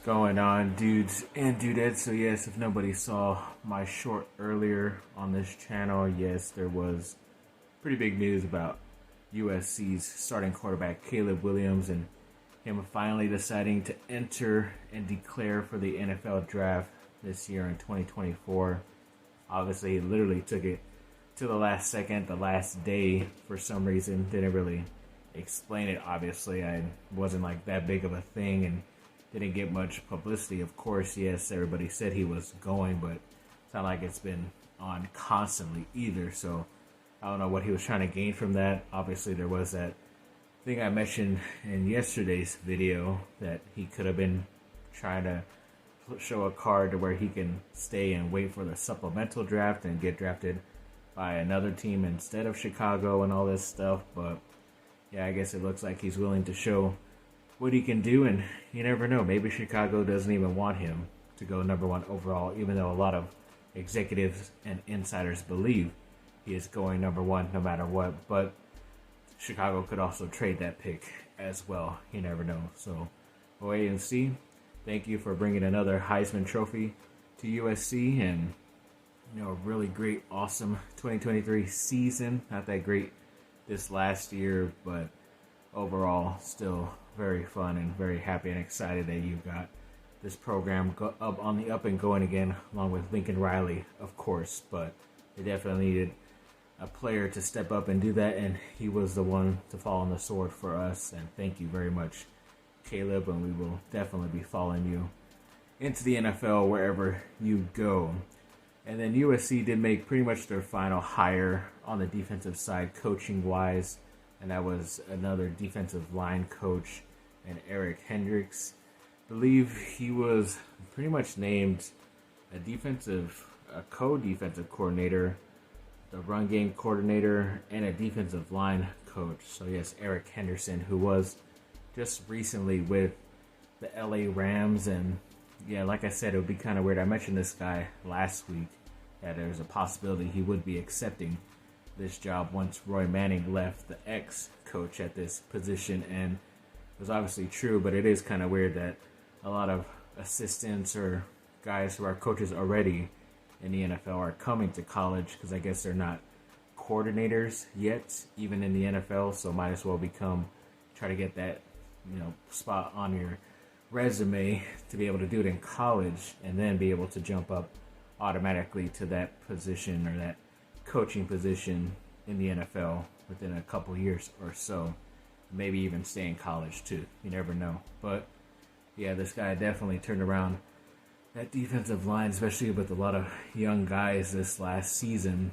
Going on, dudes and dudettes? So yes, if nobody saw my short earlier on this channel, yes, there was pretty big news about USC's starting quarterback Caleb Williams and him finally deciding to enter and declare for the NFL draft this year in 2024. Obviously, he literally took it to the last second, the last day for some reason. Didn't really explain it, obviously. I wasn't like that big of a thing and didn't get much publicity. Of course, yes, everybody said he was going, but it's not like it's been on constantly either. So I don't know what he was trying to gain from that. Obviously, there was that thing I mentioned in yesterday's video that he could have been trying to show a card to where he can stay and wait for the supplemental draft and get drafted by another team instead of Chicago and all this stuff. But yeah, I guess it looks like he's willing to show what he can do, and you never know. Maybe Chicago doesn't even want him to go number one overall, even though a lot of executives and insiders believe he is going number one no matter what. But Chicago could also trade that pick as well. You never know. So we'll wait and see. Thank you for bringing another Heisman Trophy to USC, and a really great, awesome 2023 season. Not that great this last year, but overall still very fun and very happy and excited that you got this program up on the up and going again, along with Lincoln Riley, of course. But they definitely needed a player to step up and do that, and he was the one to fall on the sword for us. And thank you very much, Caleb, and we will definitely be following you into the NFL wherever you go. And then USC did make pretty much their final hire on the defensive side, coaching-wise, and that was another defensive line coach, and Eric Hendricks. I believe he was pretty much named a co-defensive coordinator, the run game coordinator, and a defensive line coach. So yes, Eric Henderson, who was just recently with the LA Rams. And yeah, like I said, it would be kind of weird. I mentioned this guy last week, that there's a possibility he would be accepting this job once Roy Manning left, the ex-coach at this position. And it was obviously true, but it is kind of weird that a lot of assistants or guys who are coaches already in the NFL are coming to college, because I guess they're not coordinators yet, even in the NFL. So might as well try to get that spot on your resume to be able to do it in college, and then be able to jump up automatically to that position or that coaching position in the NFL within a couple years or so. Maybe even stay in college too. You never know. But yeah, this guy definitely turned around that defensive line, especially with a lot of young guys this last season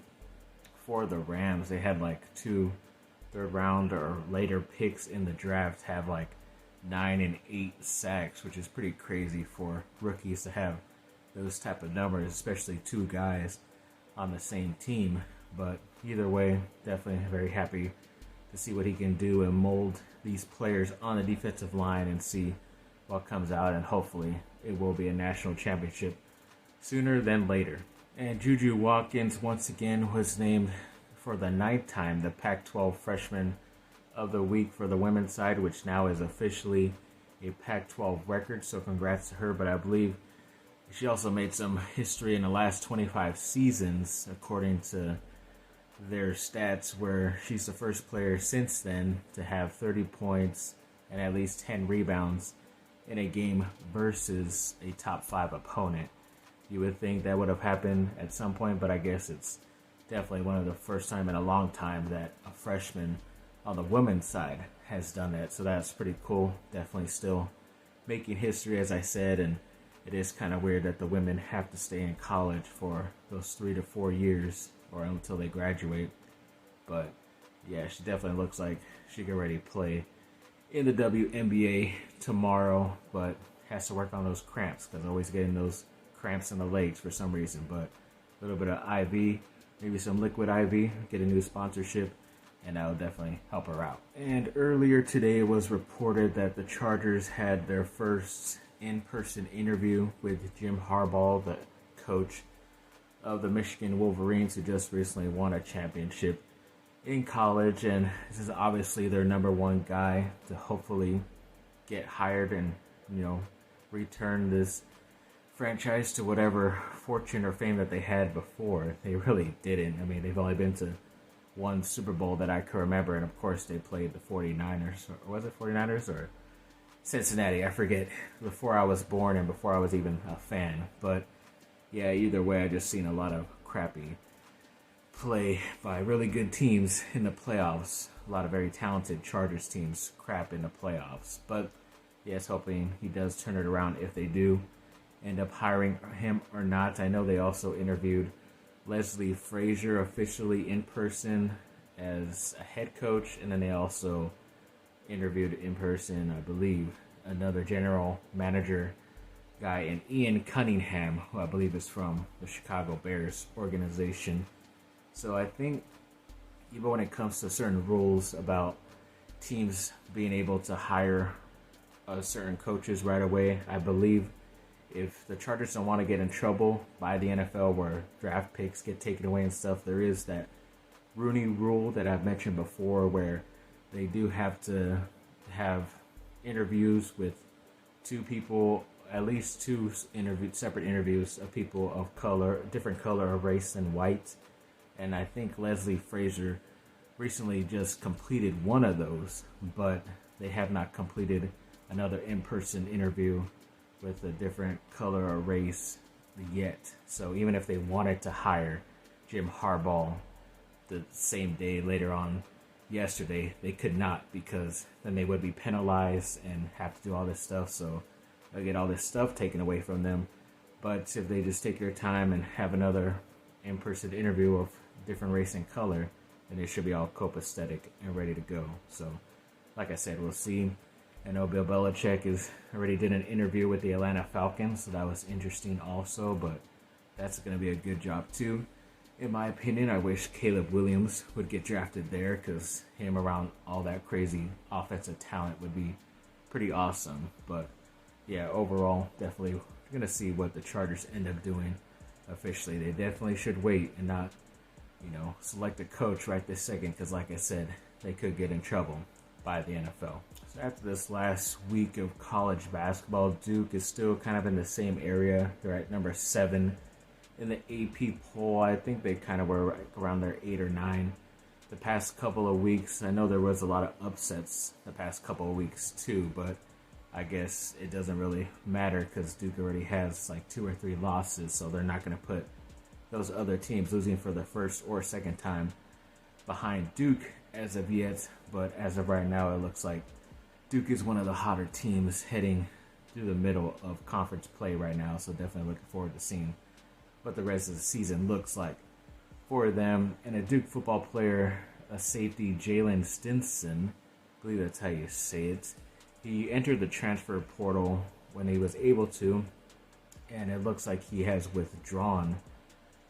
for the Rams. They had like 2 third-round or later picks in the draft have like 9 and 8 sacks, which is pretty crazy for rookies to have those type of numbers, especially 2 guys on the same team. But either way, definitely very happy to see what he can do and mold these players on the defensive line and see what comes out, and hopefully it will be a national championship sooner than later. And Juju Watkins once again was named for the 9th time the Pac-12 Freshman of the Week for the women's side, which now is officially a Pac-12 record, so congrats to her. But I believe she also made some history in the last 25 seasons, according to their stats, where she's the first player since then to have 30 points and at least 10 rebounds in a game versus a top 5 opponent. You would think that would have happened at some point, but I guess it's definitely one of the first time in a long time that a freshman on the women's side has done that. So that's pretty cool. Definitely still making history, as I said, and it is kind of weird that the women have to stay in college for those 3 to 4 years or until they graduate. But yeah, she definitely looks like she can already play in the WNBA tomorrow, but has to work on those cramps, because always getting those cramps in the legs for some reason. But a little bit of IV, maybe some liquid IV, get a new sponsorship, and that will definitely help her out. And earlier today it was reported that the Chargers had their first in-person interview with Jim Harbaugh, the coach of the Michigan Wolverines, who just recently won a championship in college. And this is obviously their number one guy to hopefully get hired and return this franchise to whatever fortune or fame that they had before. They really didn't. I mean, they've only been to one Super Bowl that I can remember, and of course they played the 49ers. Or was it 49ers or Cincinnati? I forget. Before I was born and before I was even a fan. But yeah, either way, I just seen a lot of crappy play by really good teams in the playoffs. A lot of very talented Chargers teams crap in the playoffs. But yes, hoping he does turn it around if they do end up hiring him or not. I know they also interviewed Leslie Frazier officially in person as a head coach, and then they also interviewed in person, I believe, another general manager guy, and Ian Cunningham, who I believe is from the Chicago Bears organization. So I think even when it comes to certain rules about teams being able to hire certain coaches right away, I believe if the Chargers don't want to get in trouble by the NFL where draft picks get taken away and stuff, there is that Rooney Rule that I've mentioned before where they do have to have interviews with two people, at least two separate interviews of people of color, different color or race than white. And I think Leslie Frazier recently just completed one of those, but they have not completed another in-person interview with a different color or race yet. So even if they wanted to hire Jim Harbaugh the same day later on yesterday, they could not, because then they would be penalized and have to do all this stuff. So they'll get all this stuff taken away from them. But if they just take their time and have another in-person interview of different race and color, then they should be all copacetic and ready to go. So like I said, we'll see. I know Bill Belichick already did an interview with the Atlanta Falcons, so that was interesting also, but that's going to be a good job too. In my opinion, I wish Caleb Williams would get drafted there, because him around all that crazy offensive talent would be pretty awesome. But yeah, overall, definitely going to see what the Chargers end up doing officially. They definitely should wait and not, select a coach right this second, because like I said, they could get in trouble by the NFL. So after this last week of college basketball, Duke is still kind of in the same area. They're at number 7 in the AP poll. I think they kind of were around their 8 or 9 the past couple of weeks. I know there was a lot of upsets the past couple of weeks too, but I guess it doesn't really matter because Duke already has like 2 or 3 losses, so they're not going to put those other teams losing for the first or second time behind Duke as of yet. But as of right now, it looks like Duke is one of the hotter teams heading through the middle of conference play right now, so definitely looking forward to seeing what the rest of the season looks like for them. And a Duke football player, a safety, Jalen Stinson, I believe that's how you say it, he entered the transfer portal when he was able to, and it looks like he has withdrawn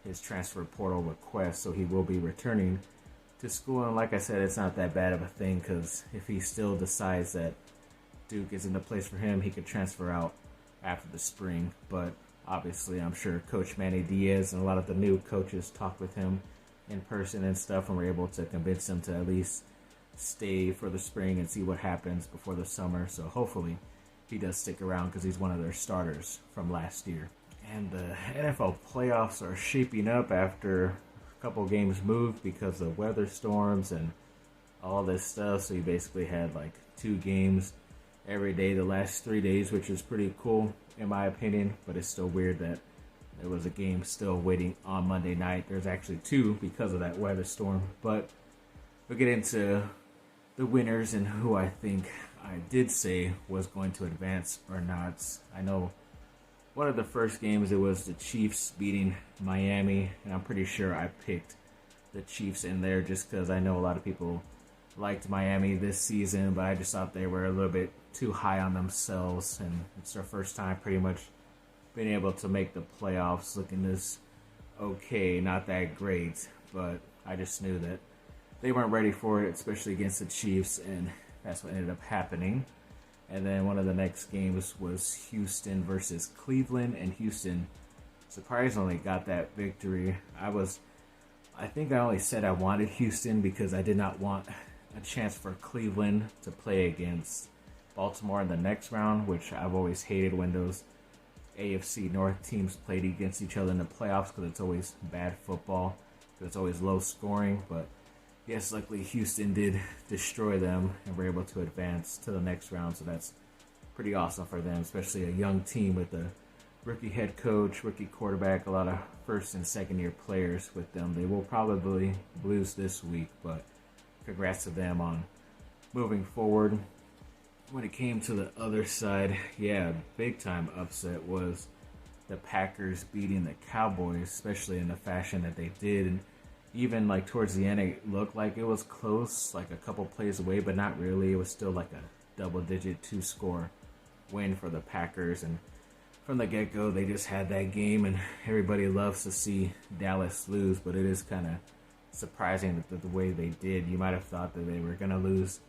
his transfer portal request, so he will be returning to school. And like I said, it's not that bad of a thing, because if he still decides that Duke isn't the place for him, he could transfer out after the spring. But obviously, I'm sure Coach Manny Diaz and a lot of the new coaches talked with him in person and stuff, and were able to convince him to at least stay for the spring and see what happens before the summer. So hopefully he does stick around, because he's one of their starters from last year. And the NFL playoffs are shaping up after a couple games moved because of weather storms and all this stuff. So you basically had like 2 games every day the last 3 days, which is pretty cool in my opinion. But it's still weird that there was a game still waiting on Monday night. There's actually 2 because of that weather storm. But we'll get into the winners and who I think I did say was going to advance or not. I know one of the first games, it was the Chiefs beating Miami, and I'm pretty sure I picked the Chiefs in there just because I know a lot of people liked Miami this season, but I just thought they were a little bit too high on themselves, and it's their first time pretty much being able to make the playoffs, looking this okay, not that great, but I just knew that they weren't ready for it, especially against the Chiefs, and that's what ended up happening. And then one of the next games was Houston versus Cleveland, and Houston surprisingly got that victory. I think I only said I wanted Houston because I did not want a chance for Cleveland to play against Baltimore in the next round, which I've always hated when those AFC North teams played against each other in the playoffs because it's always bad football, because it's always low scoring. But yes, luckily Houston did destroy them and were able to advance to the next round, so that's pretty awesome for them, especially a young team with a rookie head coach, rookie quarterback, a lot of first and second year players with them. They will probably lose this week, but congrats to them on moving forward. When it came to the other side, yeah, big time upset was the Packers beating the Cowboys, especially in the fashion that they did. And even like towards the end, it looked like it was close, like a couple plays away, but not really. It was still like a double-digit 2-score win for the Packers. And from the get-go, they just had that game, and everybody loves to see Dallas lose, but it is kind of surprising that the way they did. You might have thought that they were going to lose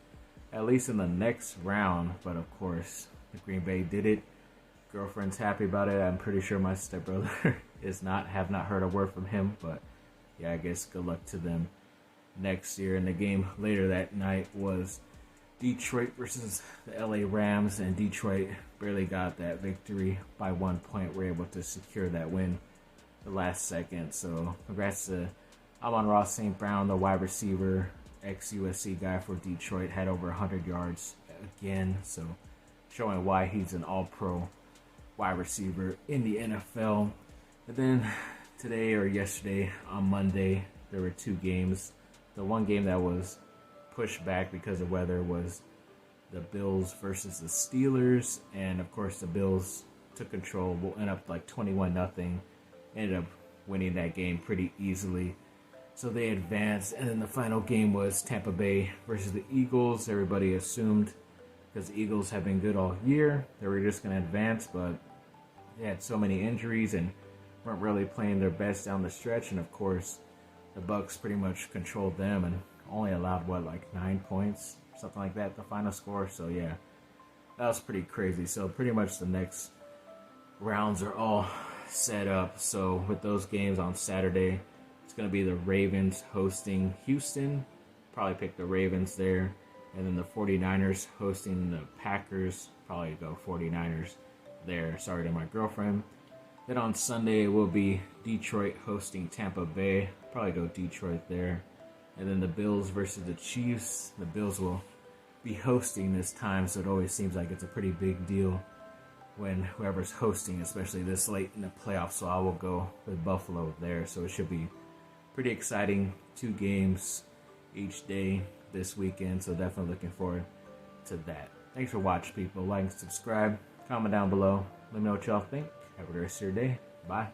at least in the next round, but of course, the Green Bay did it. Girlfriend's happy about it. I'm pretty sure my stepbrother is not. Have not heard a word from him, but yeah, I guess good luck to them next year. And the game later that night was Detroit versus the LA Rams, and Detroit barely got that victory by 1 point. We're able to secure that win the last second. So congrats to Amon-Ra St. Brown, the wide receiver, ex-USC guy for Detroit, had over 100 yards again, so showing why he's an all-pro wide receiver in the NFL. And then today or yesterday on Monday, there were two games. The one game that was pushed back because of weather was the Bills versus the Steelers, and of course the Bills took control. We'll end up like 21-0. Ended up winning that game pretty easily. So they advanced, and then the final game was Tampa Bay versus the Eagles. Everybody assumed, because the Eagles have been good all year, they were just going to advance, but they had so many injuries and weren't really playing their best down the stretch. And of course, the Bucks pretty much controlled them and only allowed, 9 points? Something like that, the final score. So yeah, that was pretty crazy. So pretty much the next rounds are all set up. So with those games on Saturday, it's going to be the Ravens hosting Houston. Probably pick the Ravens there. And then the 49ers hosting the Packers. Probably go 49ers there. Sorry to my girlfriend. Then on Sunday, it will be Detroit hosting Tampa Bay. Probably go Detroit there. And then the Bills versus the Chiefs. The Bills will be hosting this time, so it always seems like it's a pretty big deal when whoever's hosting, especially this late in the playoffs. So I will go with Buffalo there. So it should be pretty exciting. 2 games each day this weekend, so definitely looking forward to that. Thanks for watching, people. Like and subscribe. Comment down below. Let me know what y'all think. Have a great rest of your day. Bye.